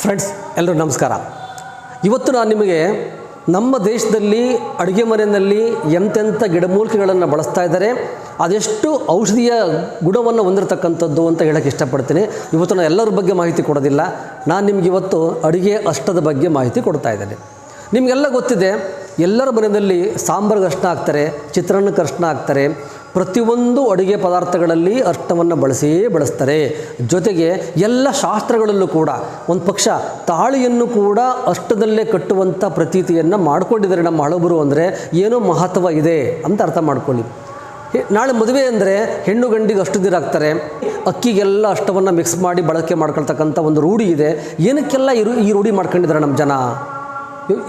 Friends ಎಲ್ಲರೂ ನಮಸ್ಕಾರ. ಇವತ್ತು ನಾನು ನಿಮಗೆ ನಮ್ಮ ದೇಶದಲ್ಲಿ ಅಡುಗೆ ಮನೆಯಲ್ಲಿ ಎಂತೆಂಥ ಗಿಡಮೂಲಿಕೆಗಳನ್ನು ಬಳಸ್ತಾ ಇದ್ದಾರೆ, ಅದೆಷ್ಟು ಔಷಧೀಯ ಗುಣವನ್ನು ಹೊಂದಿರತಕ್ಕಂಥದ್ದು ಅಂತ ಹೇಳೋಕ್ಕೆ ಇಷ್ಟಪಡ್ತೀನಿ. ಇವತ್ತು ನಾನು ಎಲ್ಲರ ಬಗ್ಗೆ ಮಾಹಿತಿ ಕೊಡೋದಿಲ್ಲ. ನಾನು ನಿಮಗೆ ಇವತ್ತು ಅಡುಗೆ ಅಷ್ಟದ ಬಗ್ಗೆ ಮಾಹಿತಿ ಕೊಡ್ತಾ ಇದ್ದೇನೆ. ನಿಮಗೆಲ್ಲ ಗೊತ್ತಿದೆ, ಎಲ್ಲರ ಮನೆಯಲ್ಲಿ ಸಾಂಬಾರಿಗೆ ಅರಿಶಿನ ಹಾಕ್ತಾರೆ, ಚಿತ್ರಾನ್ನಕ್ಕೆ ಅರಿಶಿನ ಹಾಕ್ತಾರೆ, ಪ್ರತಿಯೊಂದು ಅಡುಗೆ ಪದಾರ್ಥಗಳಲ್ಲಿ ಅರಿಶಿನವನ್ನು ಬಳಸ್ತಾರೆ. ಜೊತೆಗೆ ಎಲ್ಲ ಶಾಸ್ತ್ರಗಳಲ್ಲೂ ಕೂಡ ಒಂದು ಪಕ್ಷ ತಾಳಿಯನ್ನು ಕೂಡ ಅಷ್ಟದಲ್ಲೇ ಕಟ್ಟುವಂಥ ಪ್ರತೀತಿಯನ್ನು ಮಾಡ್ಕೊಂಡಿದ್ದಾರೆ ನಮ್ಮ ಹಳಬರು. ಅಂದರೆ ಏನೋ ಮಹತ್ವ ಇದೆ ಅಂತ ಅರ್ಥ ಮಾಡ್ಕೊಳ್ಳಿ. ನಾಳೆ ಮದುವೆ ಅಂದರೆ ಹೆಣ್ಣು ಗಂಡಿಗೆ ಅಷ್ಟು ನೀರು ಹಾಕ್ತಾರೆ, ಅಕ್ಕಿಗೆಲ್ಲ ಅಷ್ಟವನ್ನು ಮಿಕ್ಸ್ ಮಾಡಿ ಬಳಕೆ ಮಾಡ್ಕೊಳ್ತಕ್ಕಂಥ ಒಂದು ರೂಢಿ ಇದೆ. ಏನಕ್ಕೆಲ್ಲ ಈ ರೂಢಿ ಮಾಡ್ಕೊಂಡಿದ್ದಾರೆ ನಮ್ಮ ಜನ?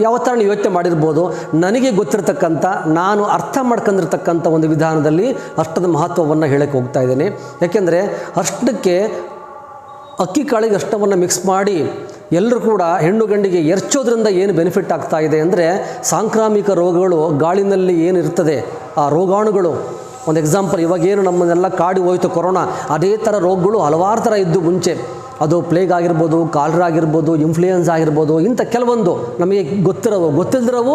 ಯಾವತ್ತಾರ ನೀವು ಯೋಚನೆ ಮಾಡಿರ್ಬೋದು. ನನಗೆ ಗೊತ್ತಿರತಕ್ಕಂಥ, ನಾನು ಅರ್ಥ ಮಾಡ್ಕೊಂಡಿರ್ತಕ್ಕಂಥ ಒಂದು ವಿಧಾನದಲ್ಲಿ ಅಷ್ಟದ ಮಹತ್ವವನ್ನು ಹೇಳಕ್ಕೆ ಹೋಗ್ತಾ ಇದ್ದೇನೆ. ಯಾಕೆಂದರೆ ಅಷ್ಟಕ್ಕೆ ಅಕ್ಕಿ ಕಾಳಿಗೆ ಅಷ್ಟವನ್ನು ಮಿಕ್ಸ್ ಮಾಡಿ ಎಲ್ಲರೂ ಕೂಡ ಹೆಣ್ಣು ಗಂಡಿಗೆ ಎರಚೋದ್ರಿಂದ ಏನು ಬೆನಿಫಿಟ್ ಆಗ್ತಾ ಇದೆ ಅಂದರೆ, ಸಾಂಕ್ರಾಮಿಕ ರೋಗಗಳು ಗಾಳಿನಲ್ಲಿ ಏನಿರ್ತದೆ ಆ ರೋಗಾಣುಗಳು, ಒಂದು ಎಕ್ಸಾಂಪಲ್, ಇವಾಗೇನು ನಮ್ಮನ್ನೆಲ್ಲ ಕಾಡಿ ಹೋಯ್ತು ಕೊರೋನಾ, ಅದೇ ಥರ ರೋಗಗಳು ಹಲವಾರು ಥರ ಇದ್ದು ಮುಂಚೆ. ಅದು ಪ್ಲೇಗ್ ಆಗಿರ್ಬೋದು, ಕಾಲರಾ ಆಗಿರ್ಬೋದು, ಇನ್ಫ್ಲೂಯೆನ್ಸ್ ಆಗಿರ್ಬೋದು, ಇಂಥ ಕೆಲವೊಂದು ನಮಗೆ ಗೊತ್ತಿಲ್ಲದಿರೋವು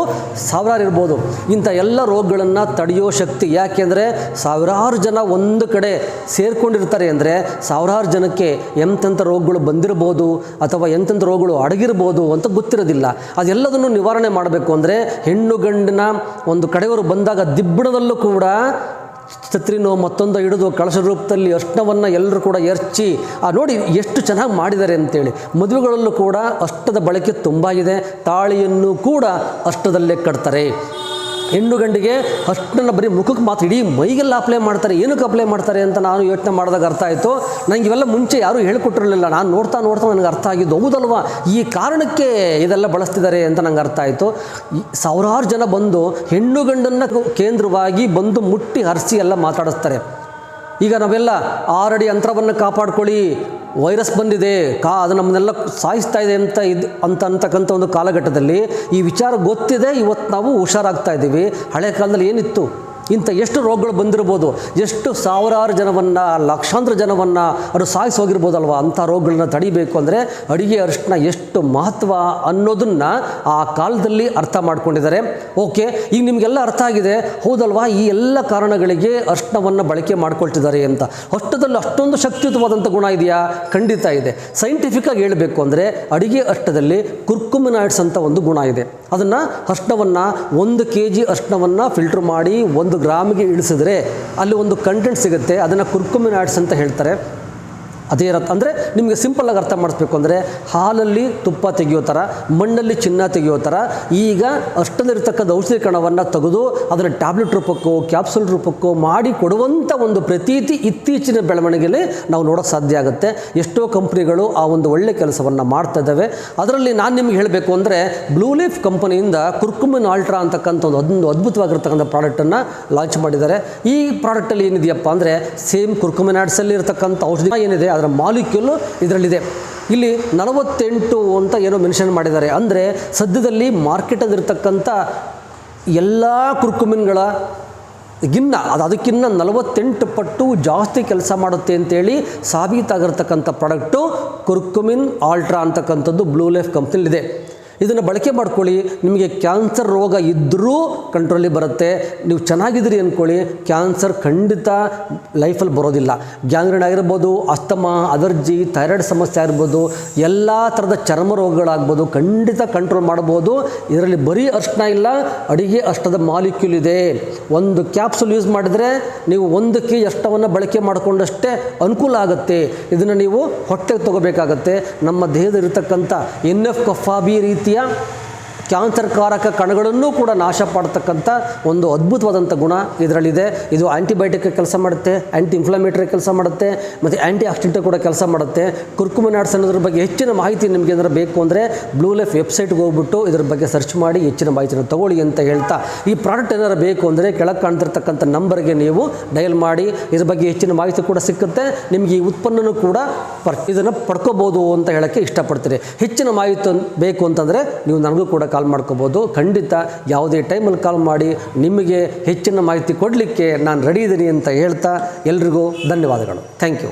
ಸಾವಿರಾರು ಇರ್ಬೋದು. ಇಂಥ ಎಲ್ಲ ರೋಗಗಳನ್ನು ತಡೆಯೋ ಶಕ್ತಿ, ಯಾಕೆಂದರೆ ಸಾವಿರಾರು ಜನ ಒಂದು ಕಡೆ ಸೇರಿಕೊಂಡಿರ್ತಾರೆ ಅಂದರೆ ಸಾವಿರಾರು ಜನಕ್ಕೆ ಎಂತೆಂಥ ರೋಗಗಳು ಬಂದಿರ್ಬೋದು ಅಥವಾ ಎಂತೆಂಥ ರೋಗಗಳು ಅಡಗಿರ್ಬೋದು ಅಂತ ಗೊತ್ತಿರೋದಿಲ್ಲ. ಅದೆಲ್ಲದನ್ನು ನಿವಾರಣೆ ಮಾಡಬೇಕು ಅಂದರೆ ಹೆಣ್ಣು ಗಂಡಿನ ಒಂದು ಕಡೆಯವರು ಬಂದಾಗ ದಿಬ್ಬಣದಲ್ಲೂ ಕೂಡ ಛತ್ರಿನೋ ಮತ್ತೊಂದು ಹಿಡಿದು ಕಳಶ ರೂಪದಲ್ಲಿ ಅರ್ಶಿನವನ್ನು ಎಲ್ಲರೂ ಕೂಡ ಎರಚಿ ನೋಡಿ ಎಷ್ಟು ಚೆನ್ನಾಗಿ ಮಾಡಿದ್ದಾರೆ ಅಂತೇಳಿ. ಮದುವೆಗಳಲ್ಲೂ ಕೂಡ ಅಷ್ಟದ ಬಳಕೆ ತುಂಬ ಇದೆ. ತಾಳಿಯನ್ನು ಕೂಡ ಅಷ್ಟದಲ್ಲೇ ಕಟ್ತಾರೆ. ಹೆಣ್ಣು ಗಂಡಿಗೆ ಅಷ್ಟನ್ನು ಬರೀ ಮುಖಕ್ಕೆ ಮಾತ್ರ, ಇಡೀ ಮೈಗೆಲ್ಲ ಅಪ್ಲೈ ಮಾಡ್ತಾರೆ. ಏನಕ್ಕೆ ಅಪ್ಲೈ ಮಾಡ್ತಾರೆ ಅಂತ ನಾನು ಯೋಚನೆ ಮಾಡಿದಾಗ ಅರ್ಥ ಆಯಿತು. ನನಗೆ ಇವೆಲ್ಲ ಮುಂಚೆ ಯಾರೂ ಹೇಳ್ಕೊಟ್ಟಿರಲಿಲ್ಲ. ನಾನು ನೋಡ್ತಾ ನನಗೆ ಅರ್ಥ ಆಗಿದ್ದು, ಹೌದಲ್ವಾ ಈ ಕಾರಣಕ್ಕೆ ಇದೆಲ್ಲ ಬಳಸ್ತಿದ್ದಾರೆ ಅಂತ ನಂಗೆ ಅರ್ಥ ಆಯಿತು. ಸಾವಿರಾರು ಜನ ಬಂದು ಹೆಣ್ಣು ಗಂಡನ್ನು ಕೇಂದ್ರವಾಗಿ ಬಂದು ಮುಟ್ಟಿ ಹರಿಸಿ ಎಲ್ಲ ಮಾತಾಡಿಸ್ತಾರೆ. ಈಗ ನಾವೆಲ್ಲ 6 ಅಡಿ ಅಂತರವನ್ನು ಕಾಪಾಡ್ಕೊಳ್ಳಿ, ವೈರಸ್ ಬಂದಿದೆ, ಅದು ನಮ್ಮನ್ನೆಲ್ಲ ಸಾಯಿಸ್ತಾ ಇದೆ ಅಂತಕ್ಕಂಥ ಒಂದು ಕಾಲಘಟ್ಟದಲ್ಲಿ ಈ ವಿಚಾರ ಗೊತ್ತಿದೆ. ಇವತ್ತು ನಾವು ಹುಷಾರಾಗ್ತಾ ಇದ್ದೀವಿ. ಹಳೆ ಕಾಲದಲ್ಲಿ ಏನಿತ್ತು, ಇಂಥ ಎಷ್ಟು ರೋಗಗಳು ಬಂದಿರ್ಬೋದು, ಎಷ್ಟು ಸಾವಿರಾರು ಜನವನ್ನು, ಲಕ್ಷಾಂತರ ಜನವನ್ನು ಅದು ಸಾಯಿಸಿ ಹೋಗಿರ್ಬೋದಲ್ವ. ಅಂಥ ರೋಗಗಳನ್ನ ತಡಿಬೇಕು ಅಂದರೆ ಅಡುಗೆ ಅರಿಶಿನ ಎಷ್ಟು ಮಹತ್ವ ಅನ್ನೋದನ್ನು ಆ ಕಾಲದಲ್ಲಿ ಅರ್ಥ ಮಾಡ್ಕೊಂಡಿದ್ದಾರೆ. ಓಕೆ, ಈಗ ನಿಮಗೆಲ್ಲ ಅರ್ಥ ಆಗಿದೆ, ಹೌದಲ್ವಾ ಈ ಎಲ್ಲ ಕಾರಣಗಳಿಗೆ ಅರಿಶಿನವನ್ನು ಬಳಕೆ ಮಾಡ್ಕೊಳ್ತಿದ್ದಾರೆ ಅಂತ. ಅಷ್ಟದಲ್ಲಿ ಅಷ್ಟೊಂದು ಶಕ್ತಿಯುತವಾದಂಥ ಗುಣ ಇದೆಯಾ? ಖಂಡಿತ ಇದೆ. ಸೈಂಟಿಫಿಕ್ಕಾಗಿ ಹೇಳಬೇಕು ಅಂದರೆ ಅಡುಗೆ ಅಷ್ಟದಲ್ಲಿ ಕುರ್ಕುಮಿನಾಯ್ಡ್ಸ್ ಅಂತ ಒಂದು ಗುಣ ಇದೆ. ಅದನ್ನು ಅರಿಶಿನವನ್ನು 1 kg ಅರಿಶಿನವನ್ನು ಫಿಲ್ಟ್ರ್ ಮಾಡಿ 1 ಗ್ರಾಮಿಗೆ ಇಳಿಸಿದ್ರೆ ಅಲ್ಲಿ ಒಂದು ಕಂಟೆಂಟ್ ಸಿಗುತ್ತೆ. ಅದನ್ನು ಕುರ್ಕುಮಿನಾಯ್ಡ್ಸ್ ಅಂತ ಹೇಳ್ತಾರೆ. ಅದೇ ಇರತ್ತೆ. ಅಂದರೆ ನಿಮಗೆ ಸಿಂಪಲ್ಲಾಗಿ ಅರ್ಥ ಮಾಡಿಸ್ಬೇಕು ಅಂದರೆ, ಹಾಲಲ್ಲಿ ತುಪ್ಪ ತೆಗೆಯೋ ಥರ, ಮಣ್ಣಲ್ಲಿ ಚಿನ್ನ ತೆಗೆಯೋ ಥರ ಈಗ ಅಷ್ಟದಲ್ಲಿರ್ತಕ್ಕಂಥ ಔಷಧಿ ಕಣವನ್ನು ತೆಗೆದು ಅದನ್ನು ಟ್ಯಾಬ್ಲೆಟ್ ರೂಪಕ್ಕೋ ಕ್ಯಾಪ್ಸೂಲ್ ರೂಪಕ್ಕೋ ಮಾಡಿ ಕೊಡುವಂಥ ಒಂದು ಪ್ರತೀತಿ ಇತ್ತೀಚಿನ ಬೆಳವಣಿಗೆಯಲ್ಲಿ ನಾವು ನೋಡೋಕ್ಕೆ ಸಾಧ್ಯ ಆಗುತ್ತೆ. ಎಷ್ಟೋ ಕಂಪ್ನಿಗಳು ಆ ಒಂದು ಒಳ್ಳೆ ಕೆಲಸವನ್ನು ಮಾಡ್ತಾ ಇದ್ದಾವೆ. ಅದರಲ್ಲಿ ನಾನು ನಿಮಗೆ ಹೇಳಬೇಕು ಅಂದರೆ, ಬ್ಲೂ ಲೀಫ್ ಕಂಪನಿಯಿಂದ ಕುರ್ಕುಮಿನ್ ಆಲ್ಟ್ರಾ ಅಂತಕ್ಕಂಥ ಒಂದು ಅದ್ಭುತವಾಗಿರ್ತಕ್ಕಂಥ ಪ್ರಾಡಕ್ಟನ್ನು ಲಾಂಚ್ ಮಾಡಿದ್ದಾರೆ. ಈ ಪ್ರಾಡಕ್ಟಲ್ಲಿ ಏನಿದೆಯಪ್ಪ ಅಂದರೆ, ಸೇಮ್ ಕುರ್ಕುಮಿನಾಯ್ಡ್ಸಲ್ಲಿ ಇರತಕ್ಕಂಥ ಔಷಧಿ ಏನಿದೆ ಅದರ ಮಾಲಿಕ್ಯೂಲು ಇದರಲ್ಲಿದೆ. ಇಲ್ಲಿ 48 ಅಂತ ಏನೋ ಮೆನ್ಷನ್ ಮಾಡಿದ್ದಾರೆ. ಅಂದರೆ ಸದ್ಯದಲ್ಲಿ ಮಾರ್ಕೆಟಲ್ಲಿರ್ತಕ್ಕಂಥ ಎಲ್ಲ ಕುರ್ಕುಮಿನ್ಗಳ ಅದಕ್ಕಿಂತ 48 ಪಟ್ಟು ಜಾಸ್ತಿ ಕೆಲಸ ಮಾಡುತ್ತೆ ಅಂತೇಳಿ ಸಾಬೀತಾಗಿರ್ತಕ್ಕಂಥ ಪ್ರಾಡಕ್ಟು ಕುರ್ಕುಮಿನ್ ಆಲ್ಟ್ರಾ ಅಂತಕ್ಕಂಥದ್ದು ಬ್ಲೂ ಲೀಫ್ ಕಂಪ್ನಿಲಿದೆ. ಇದನ್ನು ಬಳಕೆ ಮಾಡ್ಕೊಳ್ಳಿ. ನಿಮಗೆ ಕ್ಯಾನ್ಸರ್ ರೋಗ ಇದ್ದರೂ ಕಂಟ್ರೋಲಿಗೆ ಬರುತ್ತೆ. ನೀವು ಚೆನ್ನಾಗಿದ್ದೀರಿ ಅಂದ್ಕೊಳ್ಳಿ, ಕ್ಯಾನ್ಸರ್ ಖಂಡಿತ ಲೈಫಲ್ಲಿ ಬರೋದಿಲ್ಲ. ಗ್ಯಾಂಗ್ರೀನ್ ಆಗಿರ್ಬೋದು, ಅಸ್ತಮಾ, ಅಲರ್ಜಿ, ಥೈರಾಯ್ಡ್ ಸಮಸ್ಯೆ ಆಗಿರ್ಬೋದು, ಎಲ್ಲ ಥರದ ಚರ್ಮ ರೋಗಗಳಾಗ್ಬೋದು, ಖಂಡಿತ ಕಂಟ್ರೋಲ್ ಮಾಡ್ಬೋದು. ಇದರಲ್ಲಿ ಬರೀ ಅರಿಶಿನ ಇಲ್ಲ, ಅಡುಗೆ ಅಷ್ಟದ ಮಾಲಿಕ್ಯೂಲ್ ಇದೆ. 1 ಕ್ಯಾಪ್ಸೂಲ್ ಯೂಸ್ ಮಾಡಿದರೆ ನೀವು 1 kg ಅಷ್ಟವನ್ನು ಬಳಕೆ ಮಾಡಿಕೊಂಡಷ್ಟೇ ಅನುಕೂಲ ಆಗುತ್ತೆ. ಇದನ್ನು ನೀವು ಹೊಟ್ಟೆಗೆ ತೊಗೋಬೇಕಾಗತ್ತೆ. ನಮ್ಮ ದೇಹದಲ್ಲಿರ್ತಕ್ಕಂಥ NF ಕಫಾಬಿ ರೀತಿಯ ಕ್ಯಾನ್ಸರ್ಕಾರಕ ಕಣಗಳನ್ನು ಕೂಡ ನಾಶ ಮಾಡತಕ್ಕಂಥ ಒಂದು ಅದ್ಭುತವಾದಂಥ ಗುಣ ಇದರಲ್ಲಿದೆ. ಇದು ಆ್ಯಂಟಿಬಯೋಟಿಕ್ ಕೆಲಸ ಮಾಡುತ್ತೆ, ಆ್ಯಂಟಿ ಇನ್ಫ್ಲಮೇಟರಿ ಕೆಲಸ ಮಾಡುತ್ತೆ, ಮತ್ತು ಆ್ಯಂಟಿ ಆಕ್ಸಿಡೆಂಟ್ ಕೂಡ ಕೆಲಸ ಮಾಡುತ್ತೆ. ಕುರ್ಕುಮಿನಾಯ್ಡ್ಸ್ ಅನ್ನೋದ್ರ ಬಗ್ಗೆ ಹೆಚ್ಚಿನ ಮಾಹಿತಿ ನಿಮಗೆ ಏನಾದರೂ ಬೇಕು ಅಂದರೆ ಬ್ಲೂ ಲೀಫ್ ವೆಬ್ಸೈಟ್ಗೆ ಹೋಗ್ಬಿಟ್ಟು ಇದ್ರ ಬಗ್ಗೆ ಸರ್ಚ್ ಮಾಡಿ ಹೆಚ್ಚಿನ ಮಾಹಿತಿನ ತೊಗೊಳ್ಳಿ ಅಂತ ಹೇಳ್ತಾ, ಈ ಪ್ರಾಡಕ್ಟ್ ಏನಾರು ಬೇಕು ಅಂದರೆ ಕೆಳಗೆ ಕಾಣ್ತಿರ್ತಕ್ಕಂಥ ನಂಬರ್ಗೆ ನೀವು ಡಯಲ್ ಮಾಡಿ ಇದ್ರ ಬಗ್ಗೆ ಹೆಚ್ಚಿನ ಮಾಹಿತಿ ಕೂಡ ಸಿಕ್ಕುತ್ತೆ. ನಿಮಗೆ ಈ ಉತ್ಪನ್ನನೂ ಕೂಡ ಇದನ್ನು ಪಡ್ಕೋಬೋದು ಅಂತ ಹೇಳೋಕ್ಕೆ ಇಷ್ಟಪಡ್ತೀನಿ. ಹೆಚ್ಚಿನ ಮಾಹಿತಿ ಬೇಕು ಅಂತಂದರೆ ನೀವು ನನಗೂ ಕೂಡ ಕಾಲ್ ಮಾಡ್ಕೋಬೋದು. ಖಂಡಿತ ಯಾವುದೇ ಟೈಮಲ್ಲಿ ಕಾಲ್ ಮಾಡಿ ನಿಮಗೆ ಹೆಚ್ಚಿನ ಮಾಹಿತಿ ಕೊಡಲಿಕ್ಕೆ ನಾನು ರೆಡಿ ಇದ್ದೀನಿ ಅಂತ ಹೇಳ್ತಾ ಎಲ್ರಿಗೂ ಧನ್ಯವಾದಗಳು. Thank you.